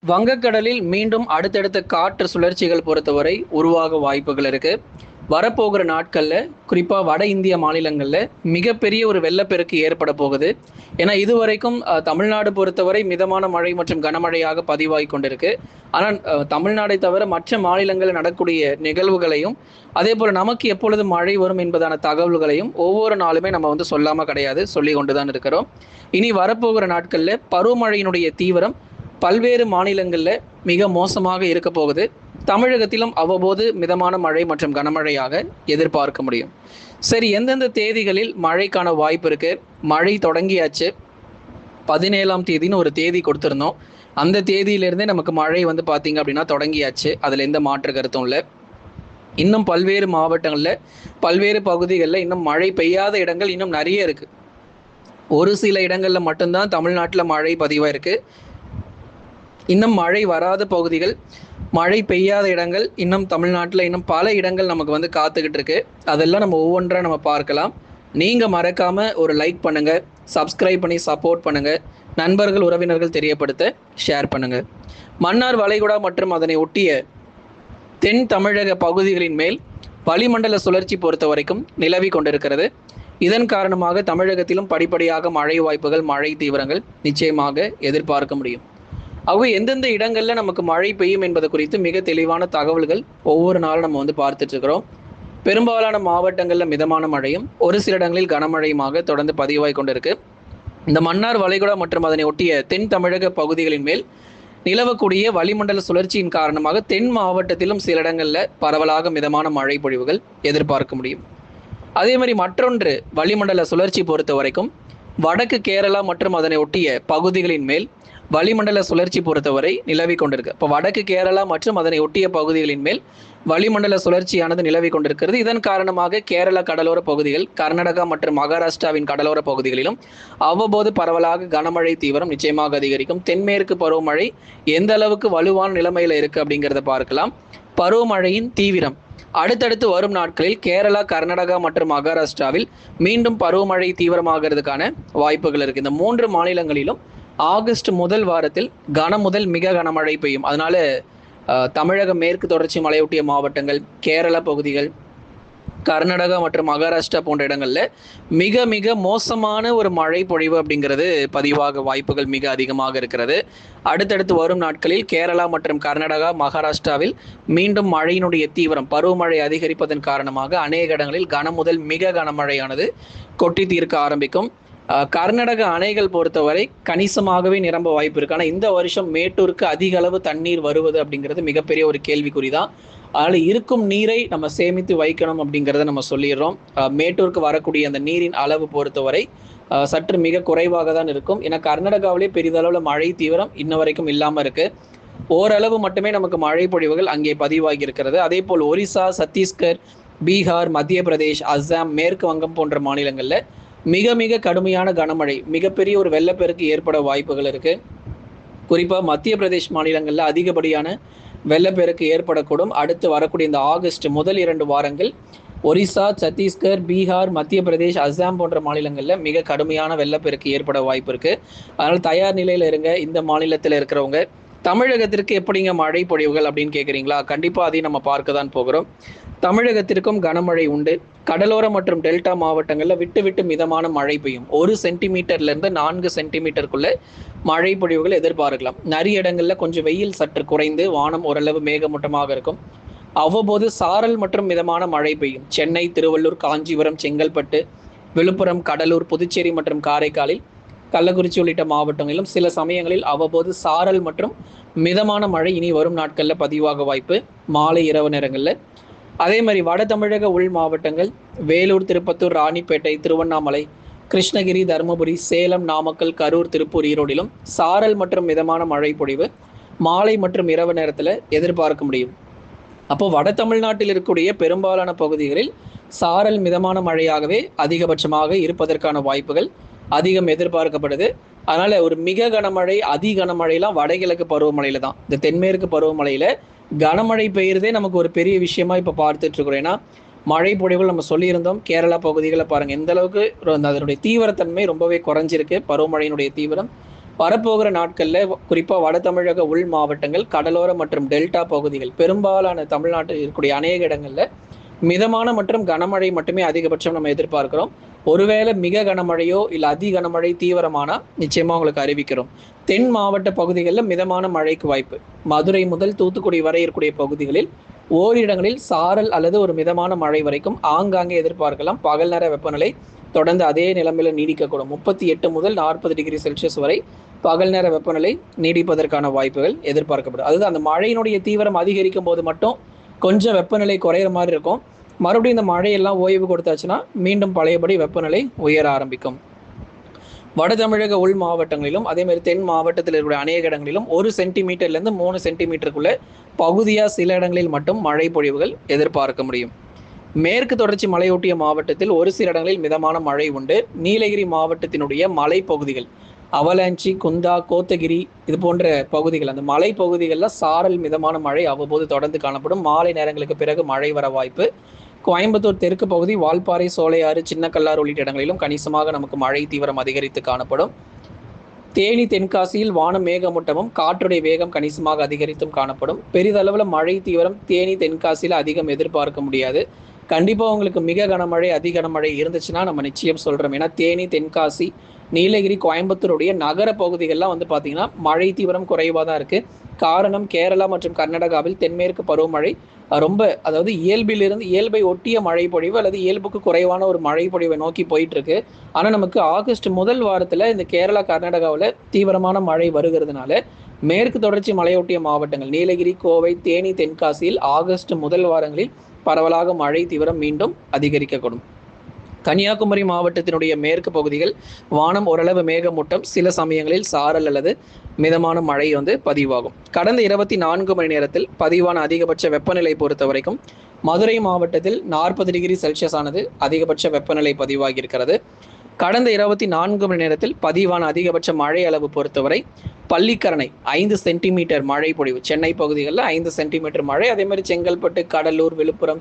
வங்கக்கடலில் மீண்டும் அடுத்தடுத்த காற்று சுழற்சிகள் பொறுத்தவரை உருவாக வாய்ப்புகள் இருக்கு. வரப்போகிற நாட்கள்ல குறிப்பா வட இந்திய மாநிலங்கள்ல மிகப்பெரிய ஒரு வெள்ளப்பெருக்கு ஏற்பட போகுது. ஏன்னா இதுவரைக்கும் தமிழ்நாடு பொறுத்தவரை மிதமான மழை மற்றும் கனமழையாக பதிவாகி கொண்டிருக்கு. ஆனால் தமிழ்நாடை தவிர மற்ற மாநிலங்களில் நடக்கக்கூடிய நிகழ்வுகளையும் அதே போல நமக்கு எப்பொழுது மழை வரும் என்பதான தகவல்களையும் ஒவ்வொரு நாளுமே நம்ம சொல்லாம கிடையாது, சொல்லி கொண்டுதான் இருக்கிறோம். இனி வரப்போகிற நாட்கள்ல பருவமழையினுடைய தீவிரம் பல்வேறு மாநிலங்களில் மிக மோசமாக இருக்க போகுது. தமிழகத்திலும் அவ்வப்போது மிதமான மழை மற்றும் கனமழையாக எதிர்பார்க்க முடியும். சரி, எந்தெந்த தேதிகளில் மழைக்கான வாய்ப்பு இருக்கு? மழை தொடங்கியாச்சு. 17ஆம் தேதின்னு ஒரு தேதி கொடுத்துருந்தோம். அந்த தேதியிலிருந்தே நமக்கு மழை பார்த்தீங்க அப்படின்னா தொடங்கியாச்சு. அதில் எந்த மாற்று கருத்தும் இல்லை. இன்னும் பல்வேறு மாவட்டங்களில் பல்வேறு பகுதிகளில் இன்னும் மழை பெய்யாத இடங்கள் இன்னும் நிறைய இருக்கு. ஒரு சில இடங்களில் மட்டும்தான் தமிழ்நாட்டில் மழை பதிவாக இருக்கு. இன்னும் மழை வராத பகுதிகள், மழை பெய்யாத இடங்கள் இன்னும் தமிழ்நாட்டில் இன்னும் பல இடங்கள் நமக்கு காத்துக்கிட்டு இருக்கு. அதெல்லாம் நம்ம ஒவ்வொன்றா நம்ம பார்க்கலாம். நீங்கள் மறக்காமல் ஒரு லைக் பண்ணுங்கள், சப்ஸ்கிரைப் பண்ணி சப்போர்ட் பண்ணுங்கள், நண்பர்கள் உறவினர்கள் தெரியப்படுத்த ஷேர் பண்ணுங்கள். மன்னார் வளைகுடா மற்றும் அதனை ஒட்டிய தென் தமிழக பகுதிகளின் மேல் வளிமண்டல சுழற்சி பொறுத்த வரைக்கும் நிலவி கொண்டிருக்கிறது. இதன் காரணமாக தமிழகத்திலும் படிப்படியாக மழை வாய்ப்புகள், மழை தீவிரங்கள் நிச்சயமாக எதிர்பார்க்க முடியும். ஆகவே எந்தெந்த இடங்களில் நமக்கு மழை பெய்யும் என்பது குறித்து மிக தெளிவான தகவல்கள் ஒவ்வொரு நாளும் நம்ம பார்த்துட்டு இருக்கிறோம். பெரும்பாலான மாவட்டங்களில் மிதமான மழையும் ஒரு சில இடங்களில் கனமழையுமாக தொடர்ந்து பதிவாகி கொண்டிருக்கு. இந்த மன்னார் வளைகுடா மற்றும் அதனை ஒட்டிய தென் தமிழக பகுதிகளின் மேல் நிலவக்கூடிய வளிமண்டல சுழற்சியின் காரணமாக தென் மாவட்டத்திலும் சில இடங்களில் பரவலாக மிதமான மழை பொழிவுகள் எதிர்பார்க்க முடியும். அதே மாதிரி மற்றொன்று வளிமண்டல சுழற்சி பொறுத்த வரைக்கும் வடக்கு கேரளா மற்றும் அதனை ஒட்டிய பகுதிகளின் மேல் வளிமண்டல சுழற்சி பொறுத்தவரை நிலவி கொண்டிருக்கு. இப்போ வடக்கு கேரளா மற்றும் அதனை ஒட்டிய பகுதிகளின் மேல் வளிமண்டல சுழற்சியானது நிலவி கொண்டிருக்கிறது. இதன் காரணமாக கேரள கடலோர பகுதிகள், கர்நாடகா மற்றும் மகாராஷ்டிராவின் கடலோர பகுதிகளிலும் அவ்வப்போது பரவலாக கனமழை தீவிரம் நிச்சயமாக அதிகரிக்கும். தென்மேற்கு பருவமழை எந்த அளவுக்கு வலுவான நிலைமையில இருக்கு அப்படிங்கிறத பார்க்கலாம். பருவமழையின் தீவிரம் அடுத்தடுத்து வரும் நாட்களில் கேரளா, கர்நாடகா மற்றும் மகாராஷ்டிராவில் மீண்டும் பருவமழை தீவிரமாகிறதுக்கான வாய்ப்புகள் இருக்கு. இந்த மூன்று மாநிலங்களிலும் ஆகஸ்ட் முதல் வாரத்தில் கன முதல் மிக கனமழை பெய்யும். அதனால தமிழக மேற்கு தொடர்ச்சி மலையொட்டிய மாவட்டங்கள், கேரள பகுதிகள், கர்நாடகா மற்றும் மகாராஷ்டிரா போன்ற இடங்கள்ல மிக மிக மோசமான ஒரு மழை பொழிவு அப்படிங்கிறது பதிவாக வாய்ப்புகள் மிக அதிகமாக இருக்கிறது. அடுத்தடுத்து வரும் நாட்களில் கேரளா மற்றும் கர்நாடகா, மகாராஷ்டிராவில் மீண்டும் மழையினுடைய தீவிரம், பருவமழை அதிகரிப்பதன் காரணமாக அநேக இடங்களில் கன முதல் மிக கனமழையானது கொட்டி தீர்க்க ஆரம்பிக்கும். கர்நாடக அணைகள் பொறுத்தவரை கணிசமாகவே நிரம்ப வாய்ப்பு இருக்கு. ஆனால் இந்த வருஷம் மேட்டூருக்கு அதிக அளவு தண்ணீர் வருவது அப்படிங்கிறது மிகப்பெரிய ஒரு கேள்விக்குறி தான். அதனால இருக்கும் நீரை நம்ம சேமித்து வைக்கணும் அப்படிங்கிறத நம்ம சொல்லிடுறோம். மேட்டூருக்கு வரக்கூடிய அந்த நீரின் அளவு பொறுத்தவரை சற்று மிக குறைவாக தான் இருக்கும். ஏன்னா கர்நாடகாவிலே பெரிதளவில் மழை தீவிரம் இன்ன வரைக்கும் இல்லாமல் இருக்கு. ஓரளவு மட்டுமே நமக்கு மழை பொழிவுகள் அங்கே பதிவாகி இருக்கிறது. அதே போல் ஒரிசா, சத்தீஸ்கர், பீகார், மத்திய பிரதேஷ், அஸ்ஸாம், மேற்கு வங்கம் போன்ற மாநிலங்களில் மிக மிக கடுமையான கனமழை, மிகப்பெரிய ஒரு வெள்ளப்பெருக்கு ஏற்பட வாய்ப்புகள் இருக்கு. குறிப்பாக மத்திய பிரதேஷ் மாநிலங்களில் அதிகப்படியான வெள்ளப்பெருக்கு ஏற்படக்கூடும். அடுத்து வரக்கூடிய இந்த ஆகஸ்ட் முதல் 2 வாரங்கள் ஒரிசா, சத்தீஸ்கர், பீகார், மத்திய பிரதேஷ், அஸ்ஸாம் போன்ற மாநிலங்களில் மிக கடுமையான வெள்ளப்பெருக்கு ஏற்பட வாய்ப்பு இருக்கு. அதனால் தயார் நிலையில் இருங்க. இந்த மாநிலத்தில் இருக்கிறவங்க தமிழகத்திற்கு எப்படிங்க மழை பொழிவுகள் அப்படின்னு கேட்குறீங்களா? கண்டிப்பாக அதையும் நம்ம பார்க்க தான் போகிறோம். தமிழகத்திற்கும் கனமழை உண்டு. கடலோர மற்றும் டெல்டா மாவட்டங்களில் விட்டு விட்டு மிதமான மழை பெய்யும். 1 சென்டிமீட்டர்லேருந்து 4 சென்டிமீட்டருக்குள்ள மழை பொழிவுகள் எதிர்பார்க்கலாம். நிறைய இடங்களில் கொஞ்சம் வெயில் சற்று குறைந்து வானம் ஓரளவு மேகமூட்டமாக இருக்கும். அவ்வப்போது சாரல் மற்றும் மிதமான மழை பெய்யும். சென்னை, திருவள்ளூர், காஞ்சிபுரம், செங்கல்பட்டு, விழுப்புரம், கடலூர், புதுச்சேரி மற்றும் காரைக்காலில், கள்ளக்குறிச்சி உள்ளிட்ட மாவட்டங்களிலும் சில சமயங்களில் அவ்வப்போது சாரல் மற்றும் மிதமான மழை இனி வரும் நாட்களில் பதிவாக வாய்ப்பு, மாலை இரவு நேரங்களில். அதே மாதிரி வட தமிழக உள் மாவட்டங்கள் வேலூர், திருப்பத்தூர், ராணிப்பேட்டை, திருவண்ணாமலை, கிருஷ்ணகிரி, தருமபுரி, சேலம், நாமக்கல், கரூர், திருப்பூர், ஈரோடிலும் சாரல் மற்றும் மிதமான மழை பொழிவு மாலை மற்றும் இரவு நேரத்தில் எதிர்பார்க்க முடியும். அப்போ வட தமிழ்நாட்டில் இருக்கக்கூடிய பெரும்பாலான பகுதிகளில் சாரல் மிதமான மழையாகவே அதிகபட்சமாக இருப்பதற்கான வாய்ப்புகள் அதிகம் எதிர்பார்க்கப்படுது. அதனால ஒரு மிக கனமழை, அதி கனமழைலாம் வடகிழக்கு பருவமழையில தான். இந்த தென்மேற்கு பருவமழையில கனமழை பெய்யறதே நமக்கு ஒரு பெரிய விஷயமா இப்போ பார்த்துட்டு இருக்கிறோம். ஏன்னா மழை பொழிவுகள் நம்ம சொல்லியிருந்தோம். கேரளா பகுதிகளை பாருங்கள் எந்த அளவுக்கு அதனுடைய தீவிரத்தன்மை ரொம்பவே குறைஞ்சிருக்கு. பருவமழையினுடைய தீவிரம் வரப்போகிற நாட்களில் குறிப்பாக வட தமிழக உள் மாவட்டங்கள், கடலோர மற்றும் டெல்டா பகுதிகள், பெரும்பாலான தமிழ்நாட்டில் இருக்கக்கூடிய அநேக இடங்களில் மிதமான மற்றும் கனமழை மட்டுமே அதிகபட்சம் நம்ம எதிர்பார்க்கிறோம். ஒருவேளை மிக கனமழையோ இல்லை அதி கனமழை தீவிரமானா நிச்சயமாக உங்களுக்கு அறிவிக்கிறோம். தென் மாவட்ட பகுதிகளில் மிதமான மழைக்கு வாய்ப்பு. மதுரை முதல் தூத்துக்குடி வரை இருக்கக்கூடிய பகுதிகளில் ஓரிடங்களில் சாரல் அல்லது ஒரு மிதமான மழை வரைக்கும் ஆங்காங்கே எதிர்பார்க்கலாம். பகல் நேர வெப்பநிலை தொடர்ந்து அதே நிலைமையில நீடிக்கக்கூடும். 38 முதல் 40 டிகிரி செல்சியஸ் வரை பகல் நேர வெப்பநிலை நீடிப்பதற்கான வாய்ப்புகள் எதிர்பார்க்கப்படும். அதாவது அந்த மழையினுடைய தீவிரம் அதிகரிக்கும் போது மட்டும் கொஞ்சம் வெப்பநிலை குறையிற மாதிரி இருக்கும். மறுபடியும் இந்த மழையெல்லாம் ஓய்வு கொடுத்தாச்சுன்னா மீண்டும் பழையபடி வெப்பநிலை உயர ஆரம்பிக்கும். வட தமிழக உள் மாவட்டங்களிலும் அதே மாதிரி தென் மாவட்டத்தில் இருக்கிற அநேக இடங்களிலும் 1 சென்டிமீட்டர்லேருந்து 3 சென்டிமீட்டருக்குள்ள பகுதியாக சில இடங்களில் மட்டும் மழை பொழிவுகள் எதிர்பார்க்க முடியும். மேற்கு தொடர்ச்சி மலையொட்டிய மாவட்டத்தில் ஒரு சில இடங்களில் மிதமான மழை உண்டு. நீலகிரி மாவட்டத்தினுடைய மலைப்பகுதிகள் அவலாஞ்சி, குந்தா, கோத்தகிரி இது போன்ற பகுதிகள், அந்த மலை பகுதிகளில் சாரல் மிதமான மழை அவ்வப்போது தொடர்ந்து காணப்படும். மாலை நேரங்களுக்கு பிறகு மழை வர வாய்ப்பு. கோயம்புத்தூர் தெற்கு பகுதி, வால்பாறை, சோலையாறு, சின்னக்கல்லாறு உள்ளிட்ட இடங்களிலும் கணிசமாக நமக்கு மழை தீவிரம் அதிகரித்து காணப்படும். தேனி, தென்காசியில் வானம் மேகமூட்டமும் காற்றுடைய வேகம் கணிசமாக அதிகரித்தும் காணப்படும். பெரிதளவில் மழை தீவிரம் தேனி, தென்காசியில் அதிகம் எதிர்பார்க்க முடியாது. கண்டிப்பாக உங்களுக்கு மிக கனமழை, அதி கனமழை இருந்துச்சுன்னா நம்ம நிச்சயம் சொல்கிறோம். ஏன்னா தேனி, தென்காசி, நீலகிரி, கோயம்புத்தூருடைய நகர பகுதிகள்லாம் பார்த்தீங்கன்னா மழை தீவிரம் குறைவாக தான் இருக்குது. காரணம், கேரளா மற்றும் கர்நாடகாவில் தென்மேற்கு பருவமழை ரொம்ப, அதாவது இயல்பை ஒட்டிய மழை பொழிவு அல்லது இயல்புக்கு குறைவான ஒரு மழை பொழிவை நோக்கி போயிட்டு இருக்கு. ஆனால் நமக்கு ஆகஸ்ட் முதல் வாரத்தில் இந்த கேரளா, கர்நாடகாவில் தீவிரமான மழை வருகிறதுனால மேற்கு தொடர்ச்சி மலையொட்டிய மாவட்டங்கள் நீலகிரி, கோவை, தேனி, தென்காசியில் ஆகஸ்ட் முதல் வாரங்களில் பரவலாக மழை தீவிரம் மீண்டும் அதிகரிக்கக்கூடும். கன்னியாகுமரி மாவட்டத்தினுடைய மேற்கு பகுதிகள் வானம் ஓரளவு மேகமூட்டம், சில சமயங்களில் சாரல் அல்லது மிதமான மழை பதிவாகும். கடந்த 24 மணி நேரத்தில் பதிவான அதிகபட்ச வெப்பநிலை பொறுத்த வரைக்கும் மதுரை மாவட்டத்தில் 40 டிகிரி செல்சியஸ் ஆனது அதிகபட்ச வெப்பநிலை பதிவாகி இருக்கிறது. கடந்த 24 மணி நேரத்தில் பதிவான அதிகபட்ச மழை அளவு பொறுத்தவரை பள்ளிக்கரணை 5 சென்டிமீட்டர் மழை பொழிவு. சென்னை பகுதிகளில் 5 சென்டிமீட்டர் மழை. அதே மாதிரி செங்கல்பட்டு, கடலூர், விழுப்புரம்,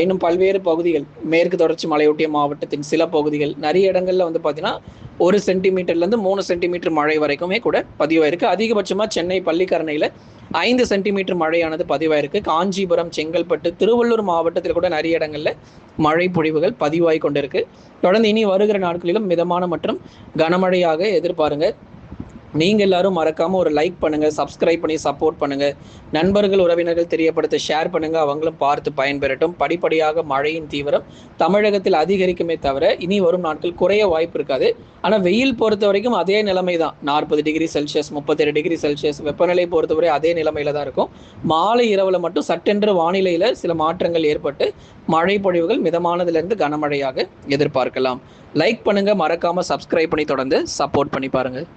இன்னும் பல்வேறு பகுதிகள், மேற்கு தொடர்ச்சி மலையொட்டிய மாவட்டத்தின் சில பகுதிகள், நிறைய இடங்கள்ல பார்த்தீங்கன்னா 1 சென்டிமீட்டர்லேருந்து 3 சென்டிமீட்டர் மழை வரைக்குமே கூட பதிவாயிருக்கு. அதிகபட்சமாக சென்னை பள்ளிக்கரணையில் 5 சென்டிமீட்டர் மழையானது பதிவாயிருக்கு. காஞ்சிபுரம், செங்கல்பட்டு, திருவள்ளூர் மாவட்டத்தில் கூட நிறைய இடங்களில் மழை பொழிவுகள் பதிவாகி கொண்டிருக்கு. தொடர்ந்து இனி வருகிற நாட்களிலும் மிதமான மற்றும் கனமழையாக எதிர்பாருங்க. நீங்கள் எல்லாரும் மறக்காமல் ஒரு லைக் பண்ணுங்கள், சப்ஸ்கிரைப் பண்ணி சப்போர்ட் பண்ணுங்கள். நண்பர்கள், உறவினர்கள் தெரியப்படுத்த ஷேர் பண்ணுங்கள், அவங்களும் பார்த்து பயன்பெறட்டும். படிப்படியாக மழையின் தீவிரம் தமிழகத்தில் அதிகரிக்குமே தவிர இனி வரும் நாட்கள் குறைய வாய்ப்பு இருக்காது. ஆனால் வெயில் பொறுத்த வரைக்கும் அதே நிலைமை தான். 40 டிகிரி செல்சியஸ், 37 டிகிரி செல்சியஸ் வெப்பநிலை பொறுத்தவரை அதே நிலைமையில தான் இருக்கும். மாலை இரவில் மட்டும் சட்டென்று வானிலையில் சில மாற்றங்கள் ஏற்பட்டு மழை பொழிவுகள் மிதமானதிலிருந்து கனமழையாக எதிர்பார்க்கலாம். லைக் பண்ணுங்கள், மறக்காமல் சப்ஸ்கிரைப் பண்ணி தொடர்ந்து சப்போர்ட் பண்ணி பாருங்கள்.